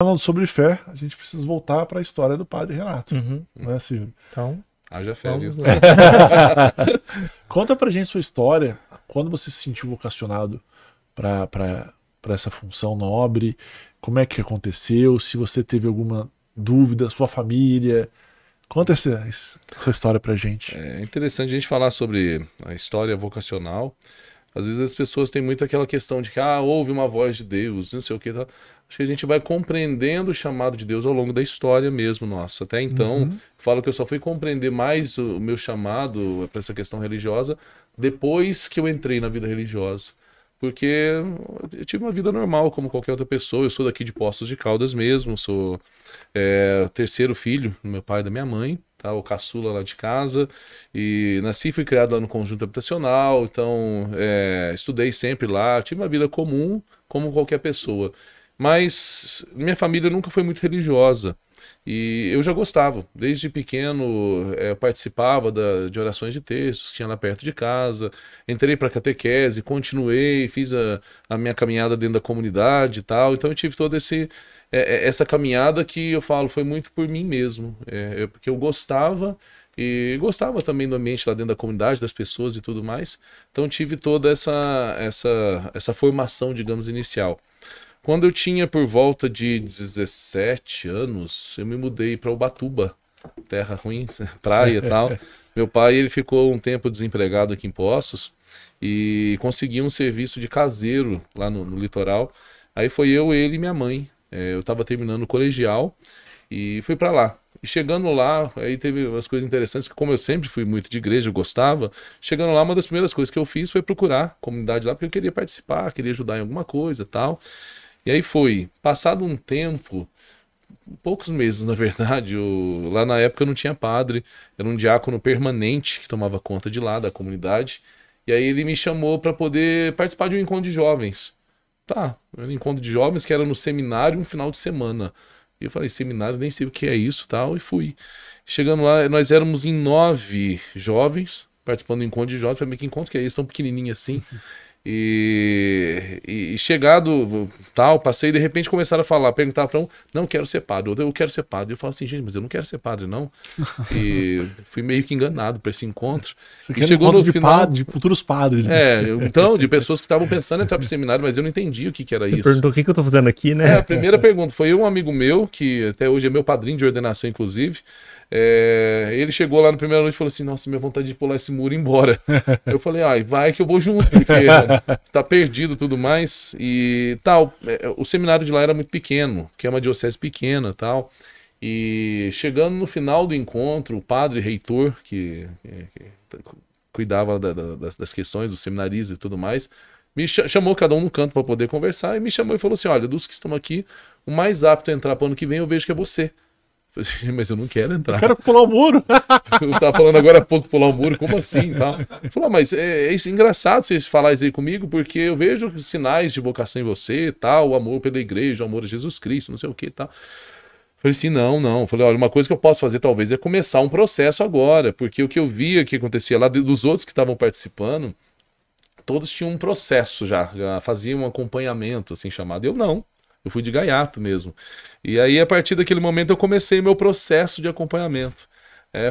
Falando sobre fé, a gente precisa voltar para a história do Padre Renato, né, Silvio? Então, haja fé, viu? vamos lá. Conta pra gente sua história, quando você se sentiu vocacionado para essa função nobre, como é que aconteceu, se você teve alguma dúvida, sua família. Conta sua história pra gente. É interessante a gente falar sobre a história vocacional. Às vezes as pessoas têm muito aquela questão de que houve uma voz de Deus, não sei o que. Tá? Acho que a gente vai compreendendo o chamado de Deus ao longo da história mesmo, nossa. Até então, eu falo que eu só fui compreender mais o meu chamado para essa questão religiosa depois que eu entrei na vida religiosa. Porque eu tive uma vida normal, como qualquer outra pessoa. Eu sou daqui de Poços de Caldas mesmo, sou o terceiro filho do meu pai e da minha mãe, tá? O caçula lá de casa. E nasci e fui criado lá no conjunto habitacional, então estudei sempre lá. Tive uma vida comum, como qualquer pessoa. Mas minha família nunca foi muito religiosa. E eu já gostava, desde pequeno eu participava de orações de textos que tinha lá perto de casa, entrei para catequese, continuei, fiz a minha caminhada dentro da comunidade e tal, então eu tive toda essa caminhada que eu falo foi muito por mim mesmo, porque eu gostava e gostava também do ambiente lá dentro da comunidade, das pessoas e tudo mais, então tive toda essa formação, digamos, inicial. Quando eu tinha por volta de 17 anos, eu me mudei para Ubatuba, terra ruim, praia e tal. Meu pai, ele ficou um tempo desempregado aqui em Poços e conseguiu um serviço de caseiro lá no litoral. Aí foi eu, ele e minha mãe. Eu estava terminando o colegial e fui para lá. E chegando lá, aí teve umas coisas interessantes, que como eu sempre fui muito de igreja, eu gostava. Chegando lá, uma das primeiras coisas que eu fiz foi procurar a comunidade lá, porque eu queria participar, queria ajudar em alguma coisa e tal. E aí foi, passado um tempo, poucos meses na verdade, lá na época eu não tinha padre, era um diácono permanente que tomava conta de lá, da comunidade, e aí ele me chamou para poder participar de um encontro de jovens. Tá, era um encontro de jovens que era no seminário um final de semana. E eu falei, seminário, nem sei o que é isso tal, e fui. Chegando lá, nós éramos em 9 jovens, participando do encontro de jovens, falei, que encontro que é esse, tão pequenininho assim? E chegado, tal, passei, de repente começaram a falar, perguntar para um, não quero ser padre, eu quero ser padre. Eu falo assim, gente, mas eu não quero ser padre, não. E fui meio que enganado para esse encontro. Você E chegou no final, de futuros padres. Né? Então, de pessoas que estavam pensando em entrar pro seminário, mas eu não entendi o que era isso. Você perguntou o que eu tô fazendo aqui, né? A primeira pergunta foi um amigo meu, que até hoje é meu padrinho de ordenação, inclusive. Ele chegou lá na primeira noite e falou assim, nossa, minha vontade de pular esse muro e ir embora. Eu falei, vai que eu vou junto, porque tá perdido e tudo mais. E tal, o seminário de lá era muito pequeno, porque é uma diocese pequena e tal. E chegando no final do encontro, o padre reitor, que cuidava das questões dos seminaristas e tudo mais, me chamou cada um num canto para poder conversar e me chamou e falou assim, olha, dos que estão aqui, o mais apto a entrar para o ano que vem eu vejo que é você. Eu falei assim, mas eu não quero entrar. Eu quero pular o muro. Eu tava falando agora há pouco pular o muro, como assim? Tá? Ele falou, mas é engraçado vocês falarem isso aí comigo, porque eu vejo sinais de vocação em você, tal, o amor pela igreja, o amor a Jesus Cristo, não sei o que, tal. Falei assim, não. Eu falei, olha, uma coisa que eu posso fazer talvez é começar um processo agora, porque o que eu via que acontecia lá dos outros que estavam participando, todos tinham um processo já faziam um acompanhamento, assim, chamado. Eu não. Eu fui de gaiato mesmo. E aí, a partir daquele momento, eu comecei meu processo de acompanhamento.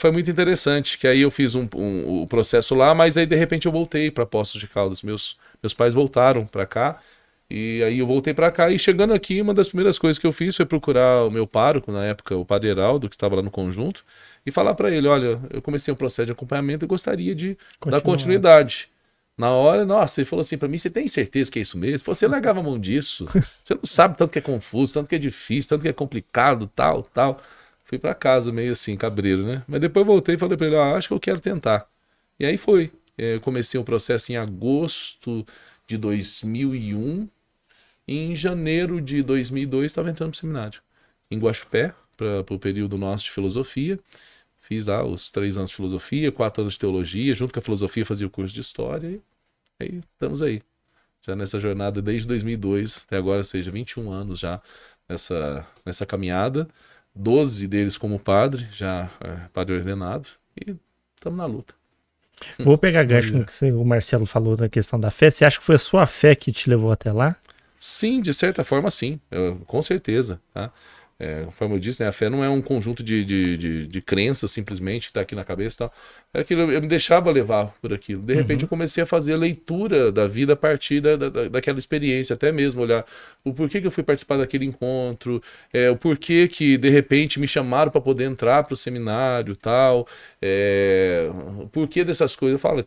Foi muito interessante, que aí eu fiz o processo lá, mas aí, de repente, eu voltei para Poços de Caldas. Meus pais voltaram para cá, e aí eu voltei para cá. E chegando aqui, uma das primeiras coisas que eu fiz foi procurar o meu pároco, na época, o padre Heraldo, que estava lá no conjunto, e falar para ele, olha, eu comecei um processo de acompanhamento e gostaria de dar continuidade. Na hora, nossa, ele falou assim pra mim, você tem certeza que é isso mesmo? Você largava a mão disso, você não sabe tanto que é confuso, tanto que é difícil, tanto que é complicado, tal. Fui pra casa meio assim, cabreiro, né? Mas depois voltei e falei pra ele, acho que eu quero tentar. E aí foi. Eu comecei o processo em agosto de 2001 e em janeiro de 2002 estava entrando pro seminário. Em Guaxupé, para o período nosso de filosofia. Fiz lá os 3 anos de filosofia, 4 anos de teologia, junto com a filosofia fazia o curso de história e aí estamos aí. Já nessa jornada desde 2002 até agora, ou seja, 21 anos já nessa caminhada. 12 deles como padre, já padre ordenado e estamos na luta. Vou pegar gancho no que o Marcelo falou da questão da fé. Você acha que foi a sua fé que te levou até lá? Sim, de certa forma, sim, com certeza, tá? Como eu disse, né, a fé não é um conjunto de crenças simplesmente que está aqui na cabeça e tal. É aquilo, eu me deixava levar por aquilo. De repente eu comecei a fazer a leitura da vida a partir daquela experiência, até mesmo olhar o porquê que eu fui participar daquele encontro, o porquê que de repente me chamaram para poder entrar para o seminário e tal, o porquê dessas coisas. Eu falo,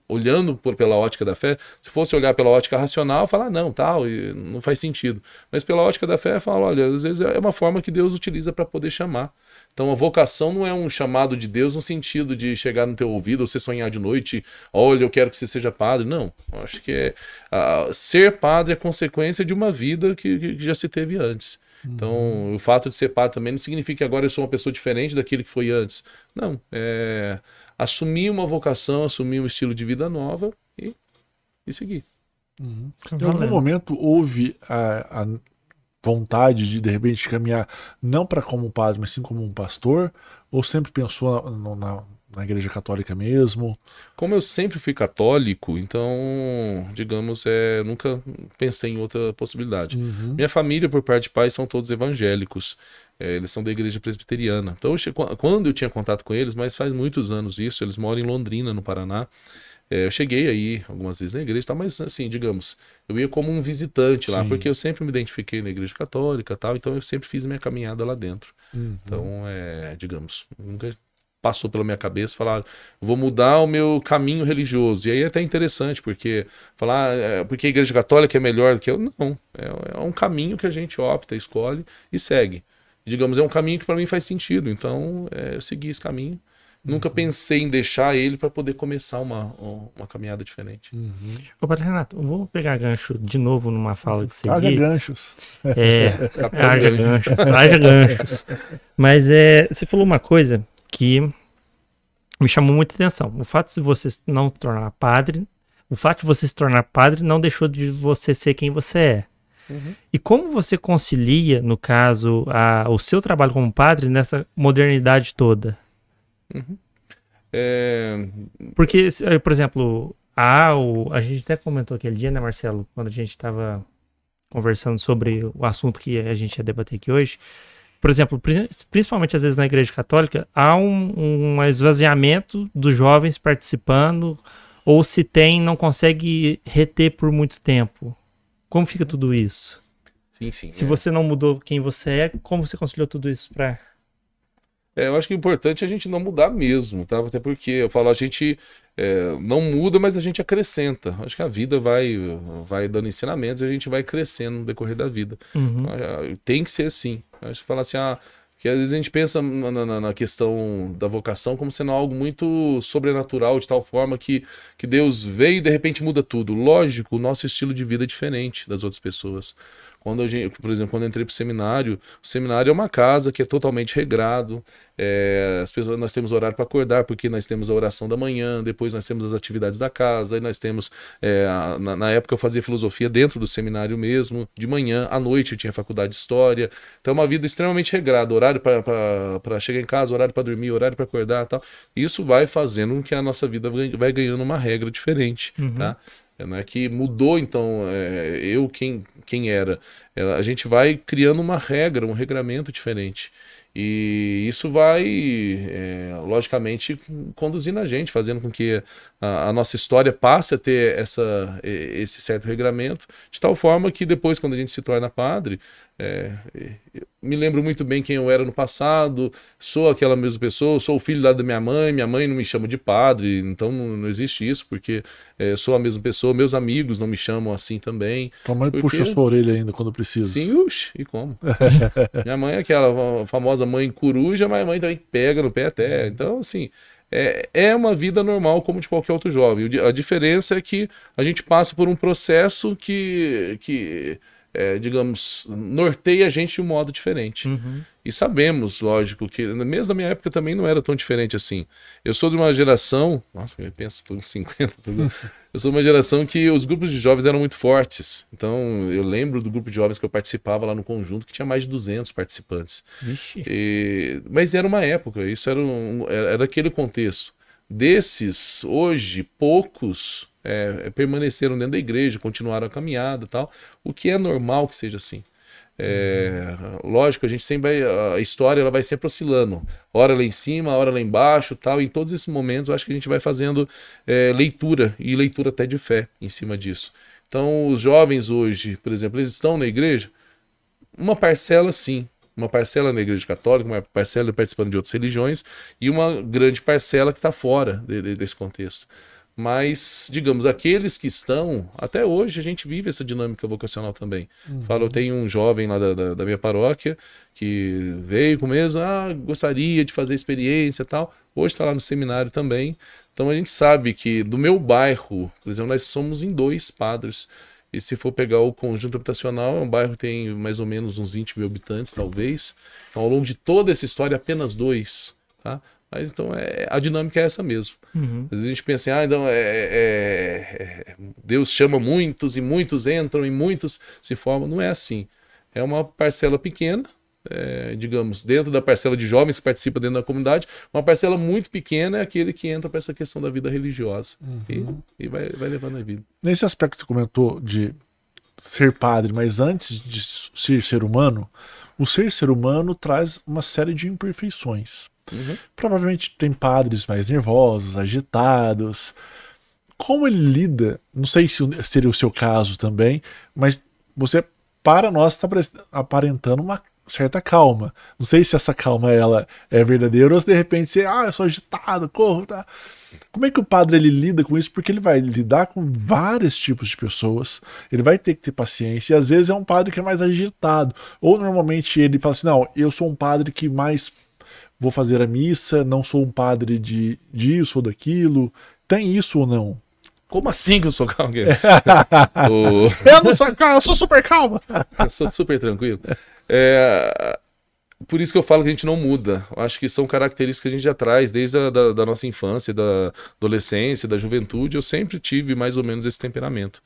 olhando pela ótica da fé, se fosse olhar pela ótica racional, falar não, tal, e não faz sentido. Mas pela ótica da fé, fala, olha, às vezes é uma forma que Deus utiliza para poder chamar. Então a vocação não é um chamado de Deus no sentido de chegar no teu ouvido ou você sonhar de noite, olha, eu quero que você seja padre. Não, eu acho que ser padre é consequência de uma vida que já se teve antes. Então, o fato de ser padre também não significa que agora eu sou uma pessoa diferente daquele que foi antes. Não, assumir uma vocação, assumir um estilo de vida nova e seguir. Em algum momento houve a vontade de repente caminhar não para como padre, mas sim como um pastor? Ou sempre pensou na igreja católica mesmo? Como eu sempre fui católico, então, digamos, nunca pensei em outra possibilidade. Minha família, por parte de pai, são todos evangélicos. Eles são da igreja presbiteriana. Então, quando eu tinha contato com eles, mas faz muitos anos isso, eles moram em Londrina, no Paraná. Eu cheguei aí algumas vezes na igreja, mas assim, digamos, eu ia como um visitante lá, porque eu sempre me identifiquei na igreja católica e tal, então eu sempre fiz minha caminhada lá dentro. Então, digamos, nunca passou pela minha cabeça falar, vou mudar o meu caminho religioso. E aí é até interessante, porque falar, porque a igreja católica é melhor do que eu. Não, é um caminho que a gente opta, escolhe e segue. E, digamos, é um caminho que para mim faz sentido, então eu segui esse caminho. Nunca pensei em deixar ele para poder começar uma caminhada diferente. Ô, Padre Renato, eu vou pegar gancho de novo numa fala que você Haja disse. ganchos. Haja ganchos, haja ganchos. Mas você falou uma coisa que me chamou muita atenção. O fato de você não se tornar padre, o fato de você se tornar padre não deixou de você ser quem você é. E como você concilia, no caso, o seu trabalho como padre nessa modernidade toda? Porque, por exemplo, a gente até comentou aquele dia, né, Marcelo, quando a gente estava conversando sobre o assunto que a gente ia debater aqui hoje. Por exemplo, principalmente às vezes na Igreja Católica, há um esvaziamento dos jovens participando, ou se tem, não consegue reter por muito tempo. Como fica tudo isso? Sim, sim. Se você não mudou quem você é, como você conciliou tudo isso para... Eu acho que o importante é a gente não mudar mesmo, tá? Até porque eu falo, a gente não muda, mas a gente acrescenta. Acho que a vida vai dando ensinamentos e a gente vai crescendo no decorrer da vida. Tem que ser assim. Acho que fala assim, que às vezes a gente pensa na questão da vocação como sendo algo muito sobrenatural, de tal forma que Deus veio e de repente muda tudo. Lógico, o nosso estilo de vida é diferente das outras pessoas. Por exemplo, quando eu entrei para o seminário é uma casa que é totalmente regrado. Nós temos horário para acordar, porque nós temos a oração da manhã, depois nós temos as atividades da casa, e nós temos. Na época eu fazia filosofia dentro do seminário mesmo, de manhã, à noite eu tinha faculdade de história. Então é uma vida extremamente regrada, horário para chegar em casa, horário para dormir, horário para acordar e tal. Isso vai fazendo com que a nossa vida vai ganhando uma regra diferente, tá? Não é que mudou, então, quem era. A gente vai criando uma regra, um regramento diferente. E isso vai, logicamente, conduzindo a gente, fazendo com que a nossa história passe a ter esse certo regramento, de tal forma que depois, quando a gente se torna padre, me lembro muito bem quem eu era no passado, sou aquela mesma pessoa, sou o filho lá da minha mãe não me chama de padre, então não existe isso, porque sou a mesma pessoa, meus amigos não me chamam assim também. Tua mãe puxa a sua orelha ainda quando precisa. Sim, e como? Minha mãe é aquela famosa mãe coruja, mas a mãe também pega no pé até. Então, assim, é uma vida normal como de qualquer outro jovem. A diferença é que a gente passa por um processo que digamos, norteia a gente de um modo diferente. E sabemos, lógico, que mesmo na minha época também não era tão diferente assim. Eu sou de uma geração, nossa, eu penso por uns 50, eu sou de uma geração que os grupos de jovens eram muito fortes. Então, eu lembro do grupo de jovens que eu participava lá no conjunto, que tinha mais de 200 participantes. Mas era uma época, isso era aquele contexto. Desses, hoje, poucos permaneceram dentro da igreja, continuaram a caminhada e tal, o que é normal que seja assim. Lógico, a gente sempre vai, a história ela vai sempre oscilando, hora lá em cima, hora lá embaixo, tal. E em todos esses momentos, eu acho que a gente vai fazendo leitura e leitura até de fé em cima disso. Então, os jovens hoje, por exemplo, eles estão na igreja, uma parcela sim, uma parcela na igreja católica, uma parcela participando de outras religiões e uma grande parcela que está fora desse contexto. Mas, digamos, aqueles que estão, até hoje a gente vive essa dinâmica vocacional também. Falo, eu tenho um jovem lá da minha paróquia que veio com mesmo, gostaria de fazer experiência e tal. Hoje está lá no seminário também. Então a gente sabe que do meu bairro, por exemplo, nós somos em 2 padres. E se for pegar o conjunto habitacional, é um bairro que tem mais ou menos uns 20 mil habitantes, talvez. Então, ao longo de toda essa história, apenas 2, tá? Mas então a dinâmica é essa mesmo. Às vezes a gente pensa assim, então Deus chama muitos e muitos entram e muitos se formam. Não é assim. É uma parcela pequena, digamos, dentro da parcela de jovens que participam dentro da comunidade, uma parcela muito pequena é aquele que entra para essa questão da vida religiosa e vai levando a vida. Nesse aspecto que você comentou de ser padre, mas antes de ser humano, o ser humano traz uma série de imperfeições. Provavelmente tem padres mais nervosos, agitados. Como ele lida, não sei se seria o seu caso também, mas você, para nós, está aparentando uma certa calma. Não sei se essa calma ela é verdadeira ou se de repente você, eu sou agitado, corro, tá? Como é que o padre ele lida com isso? Porque ele vai lidar com vários tipos de pessoas, ele vai ter que ter paciência, e às vezes é um padre que é mais agitado, ou normalmente ele fala assim, não, eu sou um padre que mais vou fazer a missa, não sou um padre disso ou daquilo. Tem isso ou não? Como assim que eu sou calmo? Eu não sou calmo, eu sou super calmo. Eu sou super tranquilo. Por isso que eu falo que a gente não muda. Eu acho que são características que a gente já traz desde da nossa infância, da adolescência, da juventude. Eu sempre tive mais ou menos esse temperamento.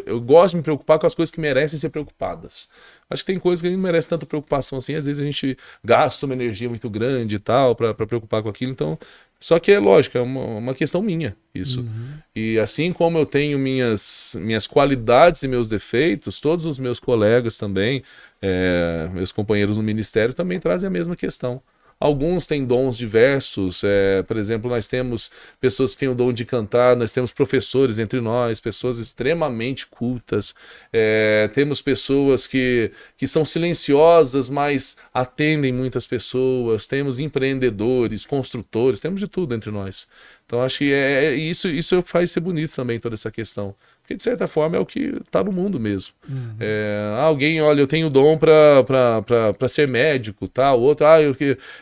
Eu gosto de me preocupar com as coisas que merecem ser preocupadas. Acho que tem coisas que a gente não merece tanta preocupação assim. Às vezes a gente gasta uma energia muito grande e tal para preocupar com aquilo. Então, só que é lógico, é uma questão minha isso. E assim como eu tenho minhas qualidades e meus defeitos, todos os meus colegas também, meus companheiros no ministério também trazem a mesma questão. Alguns têm dons diversos, por exemplo, nós temos pessoas que têm o dom de cantar, nós temos professores entre nós, pessoas extremamente cultas, temos pessoas que são silenciosas, mas atendem muitas pessoas, temos empreendedores, construtores, temos de tudo entre nós. Então acho que isso faz ser bonito também, toda essa questão. Porque, de certa forma, é o que está no mundo mesmo. Alguém, olha, eu tenho dom para ser médico, tá? O outro,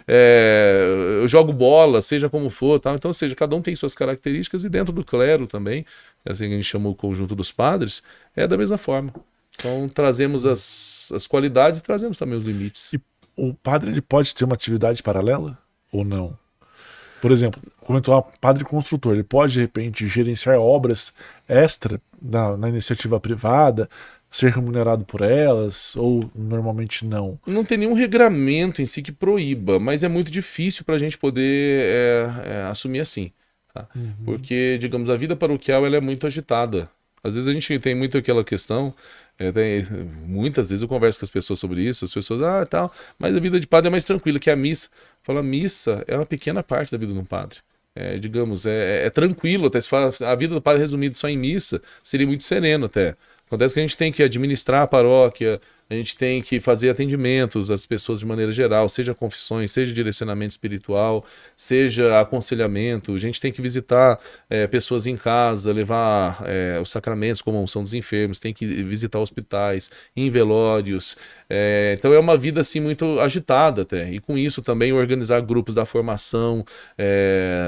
eu jogo bola, seja como for, tal. Então, ou seja, cada um tem suas características e dentro do clero também, assim que a gente chama o conjunto dos padres, é da mesma forma. Então, trazemos as qualidades e trazemos também os limites. E o padre ele pode ter uma atividade paralela ou não? Por exemplo, comentou padre construtor, ele pode, de repente, gerenciar obras extra na iniciativa privada, ser remunerado por elas, ou normalmente não? Não tem nenhum regramento em si que proíba, mas é muito difícil para a gente poder assumir assim. Tá? Porque, digamos, a vida paroquial ela é muito agitada. Às vezes a gente tem muito aquela questão, muitas vezes eu converso com as pessoas sobre isso, as pessoas, tal, mas a vida de padre é mais tranquila que a missa. Fala, a missa é uma pequena parte da vida de um padre. Digamos, tranquilo, até se fala, a vida do padre resumida só em missa, seria muito sereno até. Acontece que a gente tem que administrar a paróquia, a gente tem que fazer atendimentos às pessoas de maneira geral, seja confissões, seja direcionamento espiritual, seja aconselhamento. A gente tem que visitar pessoas em casa, levar os sacramentos como a unção dos enfermos, tem que visitar hospitais, em velórios. Então é uma vida assim muito agitada até. E com isso também organizar grupos da formação,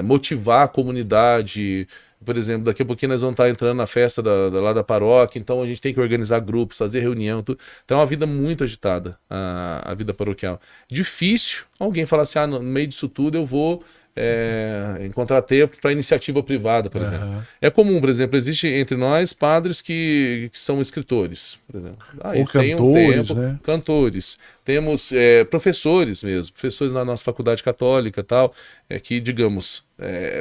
motivar a comunidade. Por exemplo, daqui a pouquinho nós vamos estar entrando na festa lá da paróquia, então a gente tem que organizar grupos, fazer reunião, tudo. Então é uma vida muito agitada, a vida paroquial. Difícil, alguém fala assim, no meio disso tudo eu vou encontrar tempo para iniciativa privada, por exemplo. É comum, por exemplo, existe entre nós padres que são escritores, por exemplo. Ou cantores, né? Cantores. Temos professores mesmo, professores na nossa faculdade católica, tal, que, digamos,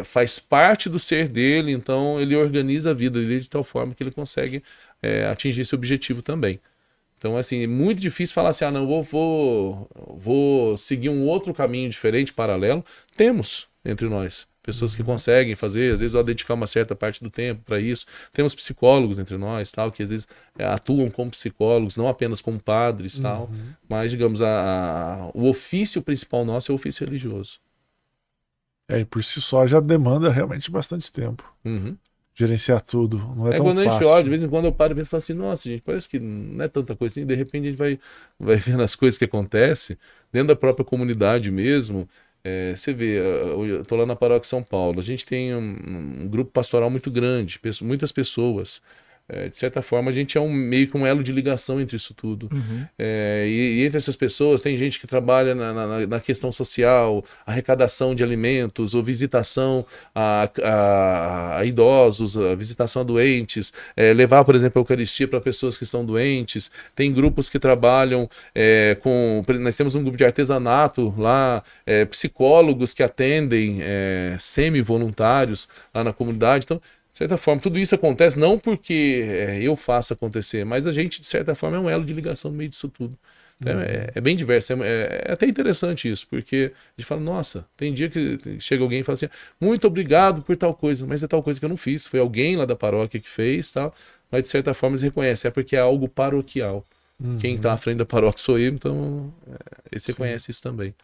faz parte do ser dele, então ele organiza a vida dele de tal forma que ele consegue atingir esse objetivo também. Então, assim, é muito difícil falar assim, não, vou seguir um outro caminho diferente, paralelo. Temos entre nós pessoas que conseguem fazer, às vezes, dedicar uma certa parte do tempo para isso. Temos psicólogos entre nós, tal, que às vezes atuam como psicólogos, não apenas como padres, tal, mas, digamos, o ofício principal nosso é o ofício religioso. E por si só já demanda realmente bastante tempo. Gerenciar tudo, não é tão quando fácil. A gente olha, de vez em quando eu paro e penso e falo assim, nossa, gente, parece que não é tanta coisa assim, de repente a gente vai vendo as coisas que acontecem dentro da própria comunidade mesmo. Você vê, eu tô lá na Paróquia São Paulo, a gente tem um grupo pastoral muito grande, muitas pessoas. De certa forma, a gente é meio que um elo de ligação entre isso tudo. E entre essas pessoas, tem gente que trabalha na questão social, arrecadação de alimentos, ou visitação a idosos, a visitação a doentes, levar, por exemplo, a Eucaristia para pessoas que estão doentes. Tem grupos que trabalham nós temos um grupo de artesanato lá, psicólogos que atendem semi-voluntários lá na comunidade. Então, de certa forma, tudo isso acontece não porque eu faço acontecer, mas a gente, de certa forma, é um elo de ligação no meio disso tudo. Então, é bem diverso, é até interessante isso, porque a gente fala, nossa, tem dia que chega alguém e fala assim, muito obrigado por tal coisa, mas é tal coisa que eu não fiz, foi alguém lá da paróquia que fez, tal, mas de certa forma eles reconhecem, é porque é algo paroquial. Quem está à frente da paróquia sou eu, então eles reconhecem isso também.